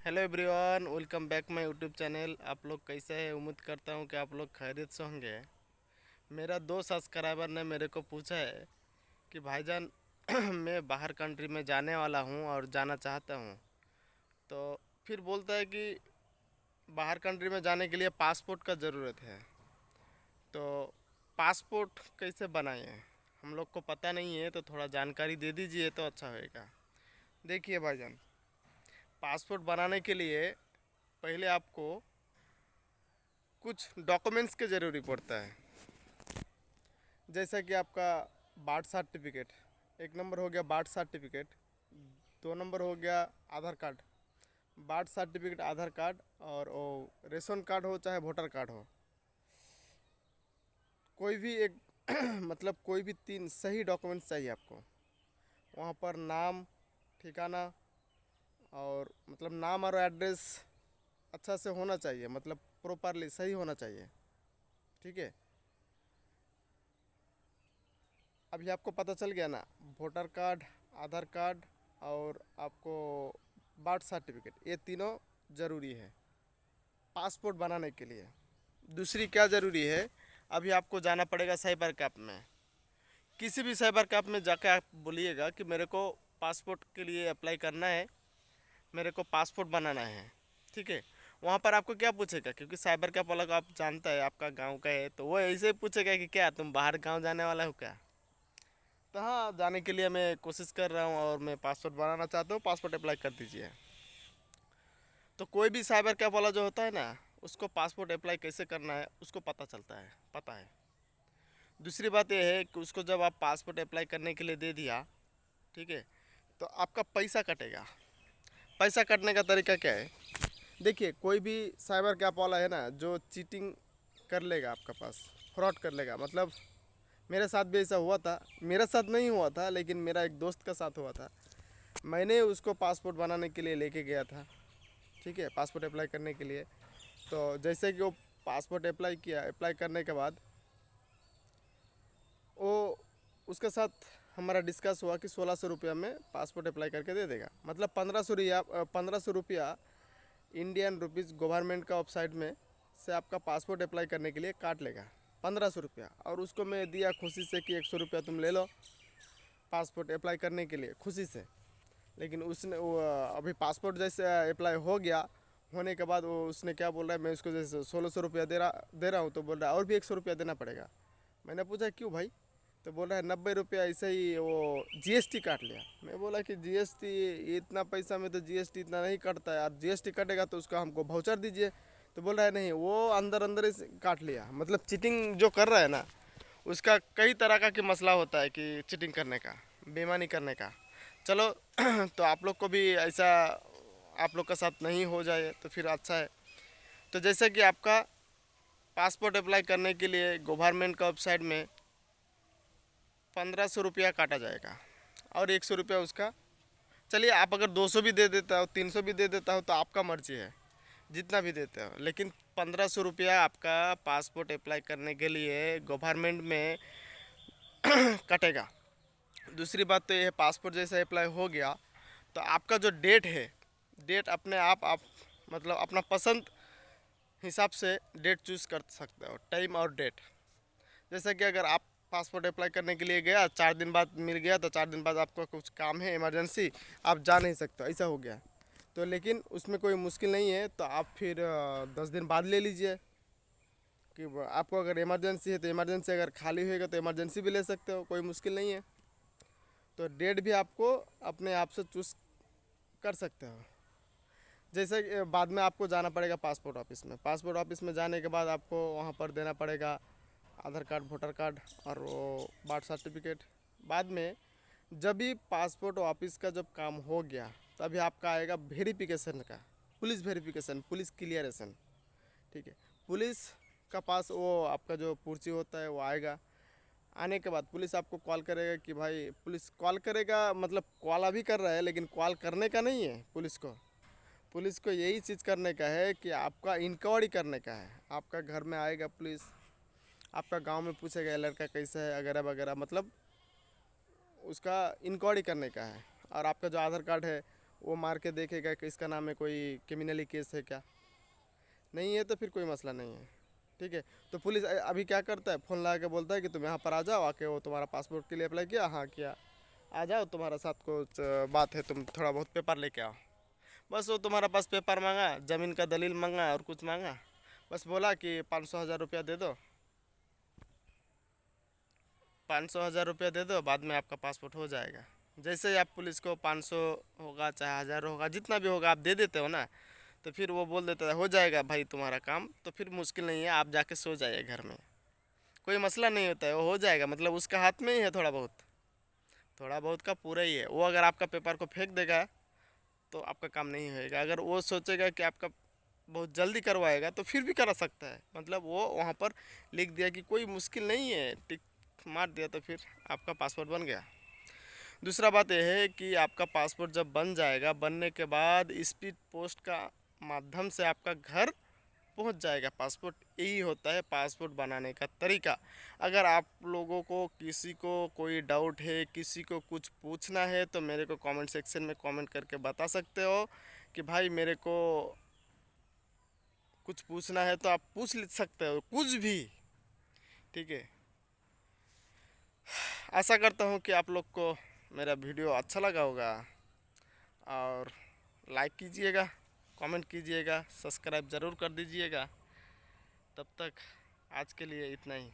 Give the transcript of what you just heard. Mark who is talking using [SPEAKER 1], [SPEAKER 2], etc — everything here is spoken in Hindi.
[SPEAKER 1] Hello everyone, welcome back my YouTube channel. आप लोग कैसे हैं? उम्मीद करता हूं कि आप लोग खैरियत से होंगे। मेरा दो सब्सक्राइबर ने मेरे को पूछा है कि भाईजान मैं बाहर कंट्री में जाने वाला हूं और जाना चाहता हूं। तो फिर बोलता है कि बाहर कंट्री में जाने के लिए पासपोर्ट का ज़रूरत है। तो पासपोर्ट कैसे बनाएं? हम लोग को पता नहीं है, तो थोड़ा जानकारी दे दीजिए तो अच्छा होएगा। देखिए भाईजान, पासपोर्ट बनाने के लिए पहले आपको कुछ डॉक्यूमेंट्स के ज़रूरी पड़ता है। जैसा कि आपका बर्थ सर्टिफिकेट, एक नंबर हो गया बर्थ सर्टिफिकेट। दो नंबर हो गया आधार कार्ड। बर्थ सर्टिफिकेट, आधार कार्ड और वो रेशन कार्ड हो चाहे वोटर कार्ड हो, कोई भी एक मतलब कोई भी तीन सही डॉक्यूमेंट्स चाहिए आपको। वहाँ पर नाम, ठिकाना और मतलब नाम और एड्रेस अच्छा से होना चाहिए, मतलब प्रॉपरली सही होना चाहिए। ठीक है, अभी आपको पता चल गया ना? वोटर कार्ड, आधार कार्ड और आपको बर्थ सर्टिफिकेट, ये तीनों ज़रूरी है पासपोर्ट बनाने के लिए। दूसरी क्या ज़रूरी है? अभी आपको जाना पड़ेगा साइबर कैफ़े में। किसी भी साइबर कैफ़े में जाकर आप बोलिएगा कि मेरे को पासपोर्ट के लिए अप्लाई करना है, मेरे को पासपोर्ट बनाना है। ठीक है, वहाँ पर आपको क्या पूछेगा? क्योंकि साइबर कैफ़े वाला को आप जानता है, आपका गांव का है, तो वो ऐसे ही पूछेगा कि क्या तुम बाहर गांव जाने वाला हो क्या। तो हाँ, जाने के लिए मैं कोशिश कर रहा हूँ और मैं पासपोर्ट बनाना चाहता हूँ, पासपोर्ट अप्लाई कर दीजिए। तो कोई भी साइबर कैफ वाला जो होता है ना, उसको पासपोर्ट अप्लाई कैसे करना है उसको पता है। दूसरी बात यह है कि उसको जब आप पासपोर्ट अप्लाई करने के लिए दे दिया, ठीक है, तो आपका पैसा कटेगा। पैसा कटने का तरीका क्या है? देखिए, कोई भी साइबर कैफ वाला है ना, जो चीटिंग कर लेगा आपका पास, फ्रॉड कर लेगा। मतलब मेरे साथ भी ऐसा हुआ था। मेरे साथ नहीं हुआ था, लेकिन मेरा एक दोस्त का साथ हुआ था। मैंने उसको पासपोर्ट बनाने के लिए लेके गया था। ठीक है, पासपोर्ट अप्लाई करने के लिए। तो जैसे कि वो पासपोर्ट अप्लाई किया, अप्लाई करने के बाद वो उसके साथ हमारा डिस्कस हुआ कि 1600 रुपया में पासपोर्ट अप्लाई करके दे देगा। मतलब 1500 रुपया इंडियन रुपीज़ गवर्नमेंट का वेबसाइट में से आपका पासपोर्ट अप्लाई करने के लिए काट लेगा, 1500 रुपया। और उसको मैं दिया खुशी से कि 100 रुपया तुम ले लो पासपोर्ट अप्लाई करने के लिए, खुशी से। लेकिन उसने वो अभी पासपोर्ट जैसे अप्लाई हो गया, होने के बाद वो उसने क्या बोल रहा है, मैं उसको जैसे 1600 रुपया दे रहा हूँ, तो बोल रहा है और भी 100 रुपया देना पड़ेगा। मैंने पूछा क्यों भाई? तो बोल रहा है 90 रुपया ऐसे ही वो जीएसटी काट लिया। मैं बोला कि जीएसटी, इतना पैसा में तो जीएसटी इतना नहीं कटता है, और जीएसटी कटेगा तो उसका हमको भाउचर दीजिए। तो बोल रहा है नहीं, वो अंदर अंदर ही से काट लिया। मतलब चीटिंग जो कर रहा है ना, उसका कई तरह का कि मसला होता है कि चीटिंग करने का, बेईमानी करने का। चलो तो आप लोग को भी ऐसा आप लोग का साथ नहीं हो जाए तो फिर अच्छा है। तो जैसे कि आपका पासपोर्ट अप्लाई करने के लिए गवर्नमेंट का वेबसाइट में 1500 रुपया काटा जाएगा और 100 रुपया उसका। चलिए, आप अगर 200 भी दे देता हो, 300 भी दे देता हो, तो आपका मर्जी है, जितना भी देते हो। लेकिन 1500 रुपया आपका पासपोर्ट अप्लाई करने के लिए गवर्नमेंट में कटेगा। दूसरी बात तो ये है, पासपोर्ट जैसे अप्लाई हो गया तो आपका जो डेट है, डेट अपने आप मतलब अपना पसंद हिसाब से डेट चूज़ कर सकते हो, टाइम और डेट। जैसे कि अगर आप पासपोर्ट अप्लाई करने के लिए गया, 4 दिन बाद मिल गया, तो 4 दिन बाद आपका कुछ काम है इमरजेंसी, आप जा नहीं सकते, ऐसा हो गया तो। लेकिन उसमें कोई मुश्किल नहीं है, तो आप फिर 10 दिन बाद ले लीजिए। कि आपको अगर इमरजेंसी है तो इमरजेंसी, अगर खाली होएगा तो इमरजेंसी भी ले सकते हो, कोई मुश्किल नहीं है। तो डेट भी आपको अपने आप से चूज़ कर सकते हो। जैसे कि बाद में आपको जाना पड़ेगा पासपोर्ट ऑफिस में। पासपोर्ट ऑफिस में जाने के बाद आपको वहाँ पर देना पड़ेगा आधार कार्ड, वोटर कार्ड और वो बर्थ सर्टिफिकेट। बाद में जब भी पासपोर्ट ऑफिस का जब काम हो गया, तभी आपका आएगा वेरिफिकेशन का, पुलिस वेरिफिकेशन, पुलिस क्लियरेशन। ठीक है, पुलिस का पास वो आपका जो पर्ची होता है वो आएगा। आने के बाद पुलिस आपको कॉल करेगा कि भाई, पुलिस कॉल करेगा, मतलब कॉल अभी कर रहा है, लेकिन कॉल करने का नहीं है पुलिस को यही चीज़ करने का है कि आपका इंक्वायरी करने का है। आपका घर में आएगा पुलिस, आपका गांव में पूछेगा ये लड़का कैसा है वगैरह वगैरह, मतलब उसका इंक्वायरी करने का है। और आपका जो आधार कार्ड है वो मार के देखेगा कि इसका नाम है कोई क्रिमिनली केस है क्या, नहीं है तो फिर कोई मसला नहीं है। ठीक है, तो पुलिस अभी क्या करता है, फ़ोन लगा के बोलता है कि तुम यहाँ पर आ जाओ, आके वो तुम्हारा पासपोर्ट के लिए अप्लाई किया, हाँ किया, आ जाओ, तुम्हारा साथ कुछ बात है, तुम थोड़ा बहुत पेपर लेके आओ। बस वो तुम्हारा पास पेपर मांगा, ज़मीन का दलील मांगा और कुछ मांगा, बस बोला कि 500,000 रुपया दे दो, 500,000 रुपया दे दो, बाद में आपका पासपोर्ट हो जाएगा। जैसे ही आप पुलिस को 500 होगा चाहे 1000 होगा, जितना भी होगा आप दे देते हो ना, तो फिर वो बोल देता है हो जाएगा भाई तुम्हारा काम, तो फिर मुश्किल नहीं है, आप जाके सो जाइए घर में, कोई मसला नहीं होता है, वो हो जाएगा। मतलब उसका हाथ में ही है थोड़ा बहुत, थोड़ा बहुत का पूरा ही है। वो अगर आपका पेपर को फेंक देगा तो आपका काम नहीं होएगा। अगर वो सोचेगा कि आपका बहुत जल्दी करवाएगा तो फिर भी करा सकता है। मतलब वो वहाँ पर लिख दिया कि कोई मुश्किल नहीं है, टिक मार दिया तो फिर आपका पासपोर्ट बन गया। दूसरा बात यह है कि आपका पासपोर्ट जब बन जाएगा, बनने के बाद स्पीड पोस्ट का माध्यम से आपका घर पहुंच जाएगा पासपोर्ट। यही होता है पासपोर्ट बनाने का तरीका। अगर आप लोगों को किसी को कोई डाउट है, किसी को कुछ पूछना है, तो मेरे को कमेंट सेक्शन में कमेंट करके बता सकते हो कि भाई मेरे को कुछ पूछना है, तो आप पूछ सकते हो कुछ भी। ठीक है, आशा करता हूँ कि आप लोग को मेरा वीडियो अच्छा लगा होगा, और लाइक कीजिएगा, कमेंट कीजिएगा, सब्सक्राइब ज़रूर कर दीजिएगा। तब तक आज के लिए इतना ही।